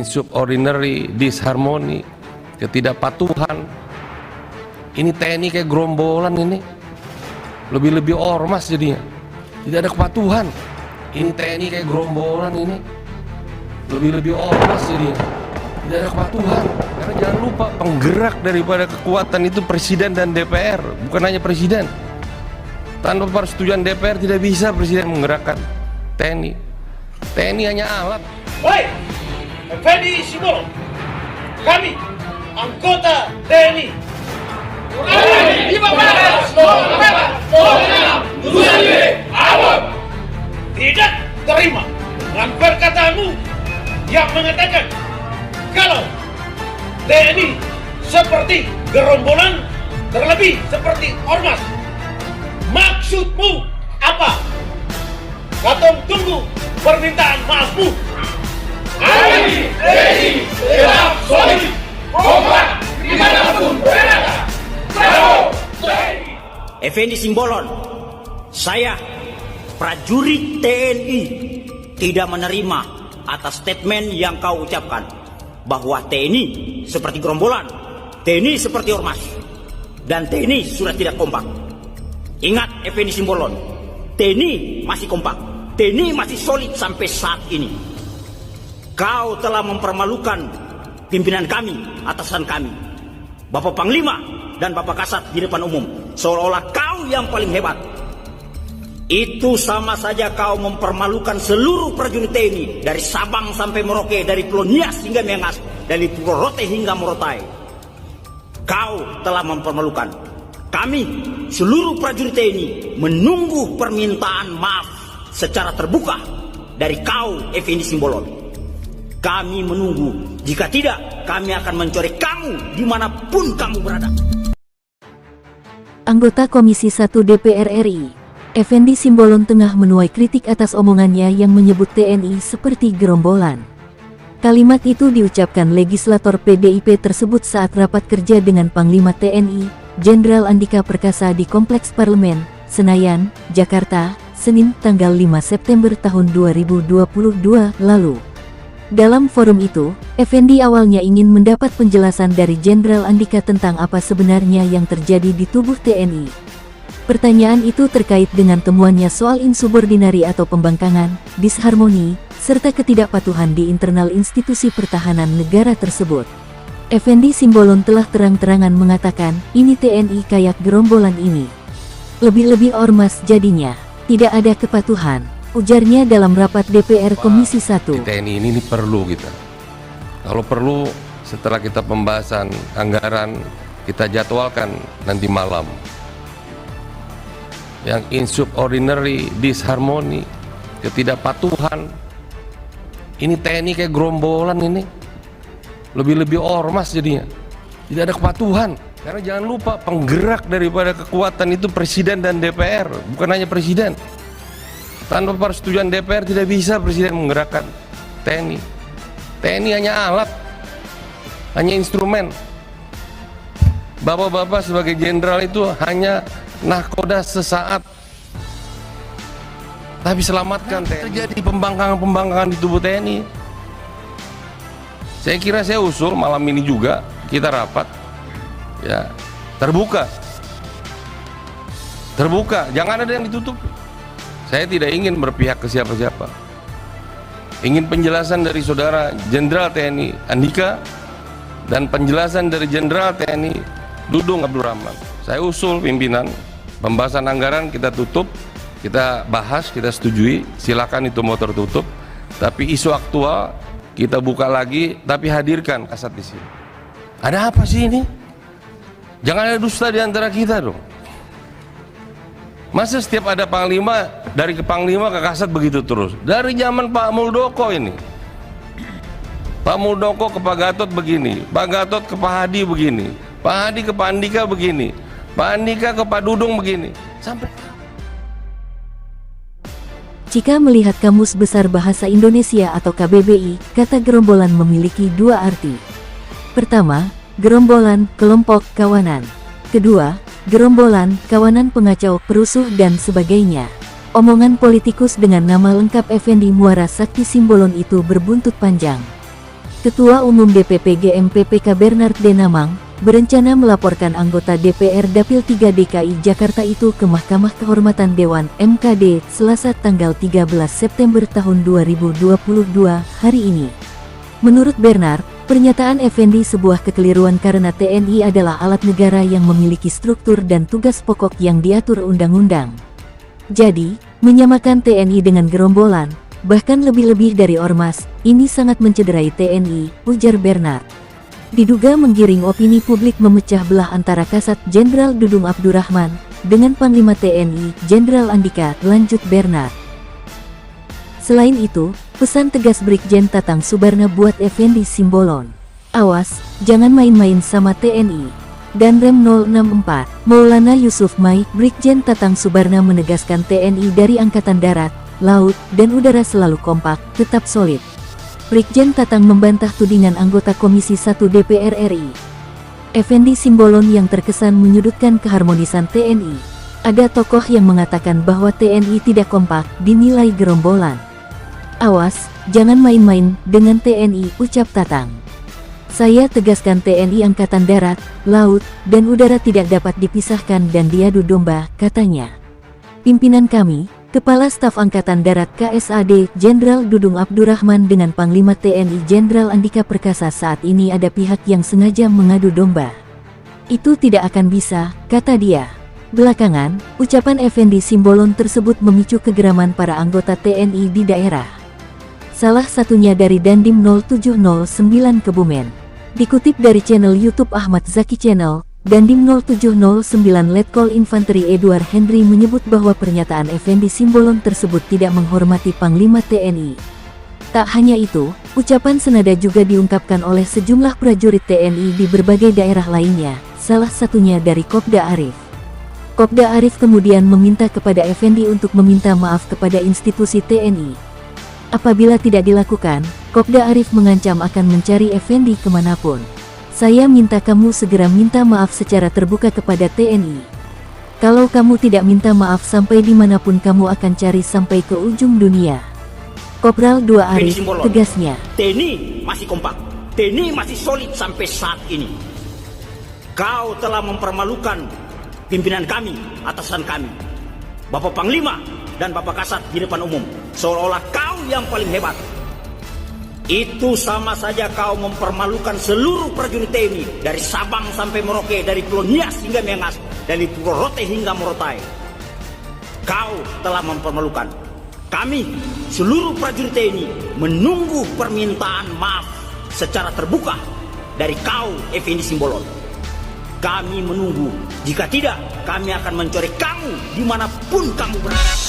insubordinary, disharmoni, ketidakpatuhan. Ini TNI kayak gerombolan ini, lebih-lebih ormas jadinya, tidak ada kepatuhan. Ini TNI kayak gerombolan ini, lebih-lebih ormas jadinya, tidak ada kepatuhan. Karena jangan lupa penggerak daripada kekuatan itu presiden dan DPR, bukan hanya presiden. Tanpa persetujuan DPR tidak bisa presiden menggerakkan TNI. TNI hanya alat. Baik, Effendi Simbolon, kami anggota TNI tidak terima dengan perkataanmu yang mengatakan kalau TNI seperti gerombolan, terlebih seperti ormas. Maksudmu apa? Katong tunggu permintaan maafmu. Kami TNI tetap solid, kompak dimanapun berada. Effendi Simbolon, saya prajurit TNI tidak menerima atas statement yang kau ucapkan bahwa TNI seperti gerombolan, TNI seperti ormas, dan TNI sudah tidak kompak. Ingat Effendi Simbolon, TNI masih kompak, TNI masih solid sampai saat ini. Kau telah mempermalukan pimpinan kami, atasan kami, Bapak Panglima dan Bapak Kasat di depan umum, seolah-olah kau yang paling hebat. Itu sama saja kau mempermalukan seluruh prajurit TNI dari Sabang sampai Merauke, dari Pulau Nias hingga Miangas, dari Pulau Rote hingga Morotai. Kau telah mempermalukan. Kami, seluruh prajurit TNI, menunggu permintaan maaf secara terbuka dari kau, Effendi Simbolon. Kami menunggu. Jika tidak, kami akan mencari kamu dimanapun kamu berada. Anggota Komisi 1 DPR RI, Effendi Simbolon tengah menuai kritik atas omongannya yang menyebut TNI seperti gerombolan. Kalimat itu diucapkan legislator PDIP tersebut saat rapat kerja dengan Panglima TNI, Jenderal Andika Perkasa di Kompleks Parlemen, Senayan, Jakarta, Senin tanggal 5 September tahun 2022 lalu. Dalam forum itu, Effendi awalnya ingin mendapat penjelasan dari Jenderal Andika tentang apa sebenarnya yang terjadi di tubuh TNI. Pertanyaan itu terkait dengan temuannya soal insubordinari atau pembangkangan, disharmoni, serta ketidakpatuhan di internal institusi pertahanan negara tersebut. Effendi Simbolon telah terang-terangan mengatakan, ini TNI kayak gerombolan ini. Lebih-lebih ormas jadinya, tidak ada kepatuhan. Ujarnya dalam rapat DPR Komisi 1. TNI ini perlu kita. Kalau perlu setelah kita pembahasan anggaran, kita jadwalkan nanti malam. Yang insubordinary, disharmoni, ketidakpatuhan. Ini TNI kayak gerombolan ini. Lebih-lebih ormas jadinya. Tidak ada kepatuhan. Karena jangan lupa penggerak daripada kekuatan itu presiden dan DPR, bukan hanya presiden. Tanpa persetujuan DPR tidak bisa presiden menggerakkan TNI. TNI hanya alat, hanya instrumen. Bapak-bapak sebagai jenderal itu hanya nahkoda sesaat. Tapi selamatkan TNI. Terjadi pembangkangan-pembangkangan di tubuh TNI. Saya kira saya usul malam ini juga kita rapat, ya terbuka, jangan ada yang ditutup. Saya tidak ingin berpihak ke siapa-siapa. Ingin penjelasan dari saudara Jenderal TNI Andika dan penjelasan dari Jenderal TNI Dudung Abdul Rahman. Saya usul pimpinan, pembahasan anggaran kita tutup, kita bahas, kita setujui, silakan itu mau tertutup. Tapi isu aktual kita buka lagi, tapi hadirkan Kasat di sini. Ada apa sih ini? Jangan ada dusta di antara kita dong. Masa setiap ada panglima, dari ke panglima ke Kasat begitu terus? Dari zaman Pak Muldoko ini. Pak Muldoko ke Pak Gatot begini, Pak Gatot ke Pak Hadi begini, Pak Hadi ke Pak Andika begini, Pak Andika ke Pak Dudung begini. Sampai Jika melihat Kamus Besar Bahasa Indonesia atau KBBI, kata gerombolan memiliki dua arti. Pertama, gerombolan, kelompok, kawanan. Kedua, gerombolan, kawanan pengacau, perusuh dan sebagainya. Omongan politikus dengan nama lengkap Effendi Muara Sakti Simbolon itu berbuntut panjang. Ketua Umum DPP GMPPK Bernard Denamang, berencana melaporkan anggota DPR Dapil 3 DKI Jakarta itu ke Mahkamah Kehormatan Dewan (MKD) Selasa tanggal 13 September tahun 2022 hari ini. Menurut Bernard, pernyataan Effendi sebuah kekeliruan karena TNI adalah alat negara yang memiliki struktur dan tugas pokok yang diatur undang-undang. Jadi, menyamakan TNI dengan gerombolan, bahkan lebih-lebih dari ormas, ini sangat mencederai TNI, ujar Bernard. Diduga menggiring opini publik memecah belah antara Kasat Jenderal Dudung Abdurrahman dengan Panglima TNI Jenderal Andika, lanjut Bernard. Selain itu, pesan tegas Brigjen Tatang Subarna buat Effendi Simbolon. Awas, jangan main-main sama TNI. Dan Rem 064, Maulana Yusuf Mai, Brigjen Tatang Subarna menegaskan TNI dari Angkatan Darat, Laut, dan Udara selalu kompak, tetap solid. Brigjen Tatang membantah tudingan anggota Komisi 1 DPR RI. Effendi Simbolon yang terkesan menyudutkan keharmonisan TNI. Ada tokoh yang mengatakan bahwa TNI tidak kompak, dinilai gerombolan. Awas, jangan main-main dengan TNI, ucap Tatang. Saya tegaskan TNI Angkatan Darat, Laut, dan Udara tidak dapat dipisahkan dan diadu domba, katanya. Pimpinan kami, Kepala Staf Angkatan Darat KSAD Jenderal Dudung Abdurrahman dengan Panglima TNI Jenderal Andika Perkasa saat ini ada pihak yang sengaja mengadu domba. Itu tidak akan bisa, kata dia. Belakangan, ucapan Effendi Simbolon tersebut memicu kegeraman para anggota TNI di daerah. Salah satunya dari Dandim 0709 Kebumen. Dikutip dari channel YouTube Ahmad Zaki Channel, Dandim 0709 Letkol Infanteri Edward Henry menyebut bahwa pernyataan Effendi Simbolon tersebut tidak menghormati Panglima TNI. Tak hanya itu, ucapan senada juga diungkapkan oleh sejumlah prajurit TNI di berbagai daerah lainnya, salah satunya dari Kopda Arif. Kopda Arif kemudian meminta kepada Effendi untuk meminta maaf kepada institusi TNI. Apabila tidak dilakukan, Kopda Arif mengancam akan mencari Effendi kemanapun. Saya minta kamu segera minta maaf secara terbuka kepada TNI. Kalau kamu tidak minta maaf sampai dimanapun kamu akan cari sampai ke ujung dunia. Kopral 2 Arif, tegasnya. TNI masih kompak, TNI masih solid sampai saat ini. Kau telah mempermalukan pimpinan kami, atasan kami, Bapak Panglima dan Bapak Kasat di depan umum, seolah-olah kau yang paling hebat. Itu sama saja kau mempermalukan seluruh prajurit TNI dari Sabang sampai Merauke, dari Pulau Nias hingga Miangas, dari Pulau Rote hingga Morotai. Kau telah mempermalukan. Kami, seluruh prajurit TNI, menunggu permintaan maaf secara terbuka dari kau, Effendi Simbolon. Kami menunggu. Jika tidak, kami akan mencari kamu dimanapun kamu berada.